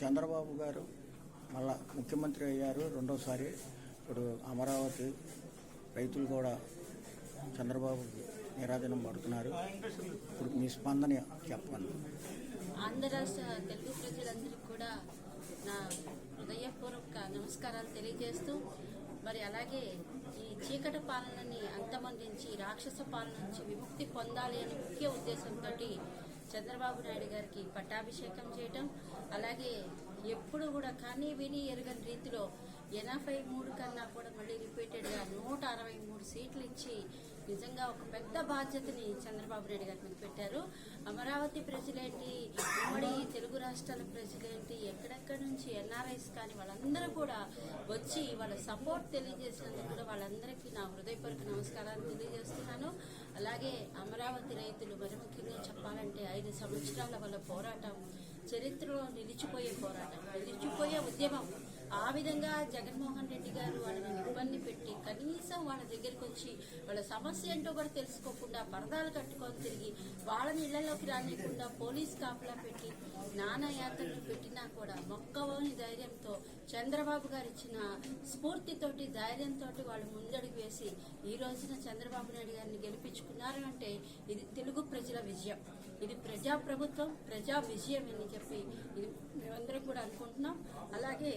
చంద్రబాబు గారు మళ్ళా ముఖ్యమంత్రి అయ్యారు రెండోసారి. ఇప్పుడు అమరావతి రైతులు కూడా చంద్రబాబు నిరాధనం పడుతున్నారు. ఇప్పుడు మీ స్పందన చెప్పండి. ఆంధ్ర రాష్ట్ర తెలుగు ప్రజలందరికీ కూడా నా హృదయపూర్వక నమస్కారాలు తెలియజేస్తూ, మరి అలాగే ఈ చీకటి పాలనని అంతమొందించి రాక్షస పాలన నుంచి విముక్తి పొందాలి అనే ముఖ్య ఉద్దేశంతో చంద్రబాబు నాయుడు గారికి పట్టాభిషేకం చేయటం, అలాగే ఎప్పుడు కూడా కానీ విని ఎరగని రీతిలో 83 కన్నా కూడా మళ్ళీ రిపీటెడ్గా 163 సీట్లు ఇచ్చి నిజంగా ఒక పెద్ద బాధ్యతని చంద్రబాబు నాయుడు గారి మీద పెట్టారు. అమరావతి ప్రజలేంటి, ఉమ్మడి తెలుగు రాష్ట్రాల ప్రజలేంటి, ఎక్కడెక్కడి నుంచి ఎన్ఆర్ఐస్ కానీ వాళ్ళందరూ కూడా వచ్చి వాళ్ళ సపోర్ట్ తెలియజేసినందుకు కూడా వాళ్ళందరికీ నా హృదయపూర్వక నమస్కారాలు తెలియజేస్తున్నాను. అలాగే అమరావతి రైతులు మరి ముఖ్యంగా చెప్పాలంటే 5 సంవత్సరాల వాళ్ళ పోరాటం చరిత్రలో నిలిచిపోయే పోరాటం, నిలిచిపోయే ఉద్యమం. ఆ విధంగా జగన్మోహన్ రెడ్డి గారు వాళ్ళని ఇబ్బంది పెట్టి కనీసం వాళ్ళ దగ్గరికి వచ్చి వాళ్ళ సమస్య ఏంటో కూడా తెలుసుకోకుండా పరదాలు కట్టుకొని తిరిగి వాళ్ళని ఇళ్లలోకి రానియకుండా పోలీస్ కాపలా పెట్టి నానా యాత్రలు పెట్టినా కూడా మొక్కవోని ధైర్యంతో చంద్రబాబు గారు ఇచ్చిన స్ఫూర్తితోటి ధైర్యంతో వాళ్ళు ముందడుగు వేసి ఈ రోజున చంద్రబాబు నాయుడు గారిని గెలిపించుకున్నారు అంటే ఇది తెలుగు ప్రజల విజయం, ఇది ప్రజాప్రభుత్వం, ప్రజా విజయం అని చెప్పి ఇది మేమందరం కూడా అనుకుంటున్నాం. అలాగే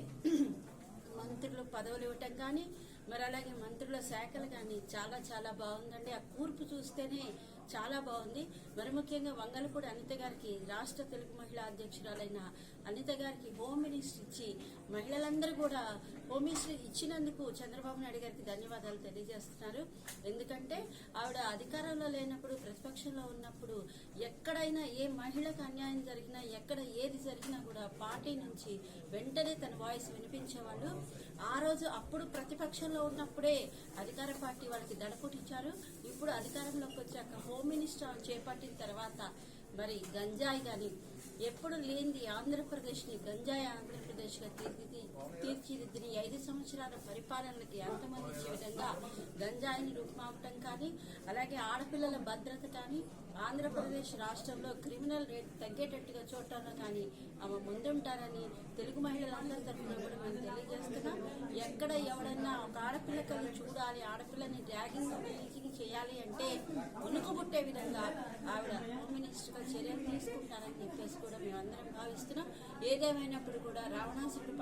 మంత్రులు పదవులు ఇవ్వటం కానీ, మరి అలాగే మంత్రుల శాఖలు కానీ చాలా చాలా బాగుందండి. ఆ కూర్పు చూస్తేనే చాలా బాగుంది. మరి ముఖ్యంగా వంగలపూడి అనిత గారికి, రాష్ట్ర తెలుగు మహిళా అధ్యక్షురాలైన అనిత గారికి హోమ్ మినిస్టర్ ఇచ్చి మహిళలందరూ కూడా హోమ్ మినిస్టర్ ఇచ్చినందుకు చంద్రబాబు నాయుడు గారికి ధన్యవాదాలు తెలియజేస్తున్నారు. ఎందుకంటే ఆవిడ అధికారంలో లేనప్పుడు, ప్రతిపక్షంలో ఉన్నప్పుడు ఎక్కడైనా ఏ మహిళకు అన్యాయం జరిగినా, ఎక్కడ ఏది జరిగినా కూడా పార్టీ నుంచి వెంటనే తన వాయిస్ వినిపించేవాళ్ళు. ఆ రోజు అప్పుడు ప్రతిపక్షంలో ఉన్నప్పుడే అధికార పార్టీ వాళ్ళకి దడపుటిచ్చారు. ఇప్పుడు అధికారంలోకి వచ్చాక హోమ్ మినిస్టర్ చేపట్టిన తర్వాత మరి గంజాయి గాని ఎప్పుడు లేనిది ఆంధ్రప్రదేశ్ ని గంజాయి ఆంధ్రప్రదేశ్ గా తీర్చిదిద్దిన 5 సంవత్సరాల పరిపాలనలకి అంతమందించే విధంగా గంజాయిని రూపుమాపటం కానీ, అలాగే ఆడపిల్లల భద్రత కానీ, ఆంధ్రప్రదేశ్ రాష్ట్రంలో క్రిమినల్ రేట్ తగ్గేటట్టుగా చూడటంలో కానీ ఆమె ముందుంటారని తెలుగు మహిళలందరి తరఫున కూడా మేము తెలియజేస్తున్నాం. ఎక్కడ ఎవడన్నా ఒక ఆడపిల్ల కలిసి చూడాలి, ఆడపిల్లని ర్యాగింగ్ రీచింగ్ చేయాలి అంటే ఉనుకుబుట్టే విధంగా ఆవిడ హోమ్ మినిస్టర్ గా చర్యలు తీసుకుంటారని చెప్పేసి కూడా మేమందరం భావిస్తున్నాం. ఏదేమైనప్పుడు కూడా రావణాసురుడి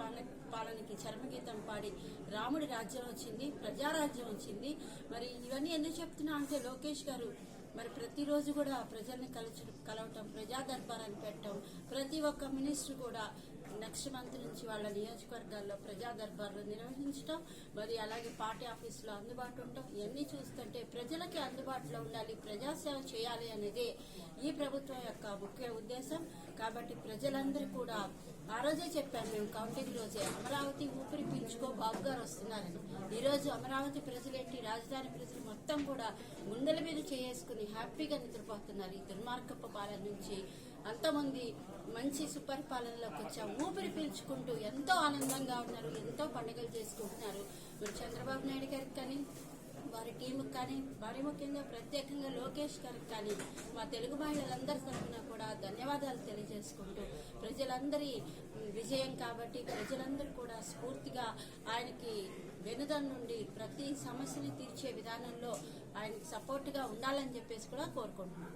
పాలనకి చర్మగీతం పాడి రాముడి రాజ్యం వచ్చింది, ప్రజారాజ్యం వచ్చింది. మరి ఇవన్నీ ఎందుకు చెప్తున్నా అంటే లోకేష్ గారు మరి ప్రతిరోజు కూడా ప్రజల్ని కలవటం, ప్రజా దర్బారాన్ని పెట్టడం, ప్రతి ఒక్క మినిస్టర్ కూడా నెక్స్ట్ మంత్ నుంచి వాళ్ళ నియోజకవర్గాల్లో ప్రజా దర్బార్లు నిర్వహించడం, మరి అలాగే పార్టీ ఆఫీసులో అందుబాటులో ఉండటం, ఇవన్నీ చూస్తుంటే ప్రజలకి అందుబాటులో ఉండాలి, ప్రజాసేవ చేయాలి అనేది ఈ ప్రభుత్వం యొక్క ముఖ్య ఉద్దేశం. కాబట్టి ప్రజలందరూ కూడా ఆ రోజే చెప్పాను మేము కౌంటింగ్ రోజే, అమరావతి ఊపిరి పీల్చుకో బాబు గారు వస్తున్నారని. ఈ రోజు అమరావతి ప్రజలేంటి, రాజధాని ప్రజలు మొత్తం కూడా గుండెల మీద చేసుకుని హ్యాపీగా నిద్రపోతున్నారు. ఈ దుర్మార్గపు పాలన నుంచి అంతమంది మంచి సుపరిపాలనలోకి వచ్చాం, ఊపిరి పీల్చుకుంటూ ఎంతో ఆనందంగా ఉన్నారు, ఎంతో పండుగలు చేసుకుంటున్నారు. మరి చంద్రబాబు నాయుడు గారికి కానీ, వారి టీంకి కానీ, మరి ముఖ్యంగా ప్రత్యేకంగా లోకేష్ గారికి కానీ మా తెలుగు మహిళలందరి తరఫున కూడా ధన్యవాదాలు తెలియజేసుకుంటూ, ప్రజలందరి విజయం కాబట్టి ప్రజలందరూ కూడా స్ఫూర్తిగా ఆయనకి వెనుదన్నుండి ప్రతి సమస్యని తీర్చే విధానంలో ఆయనకి సపోర్ట్గా ఉండాలని చెప్పేసి కూడా కోరుకుంటున్నాం.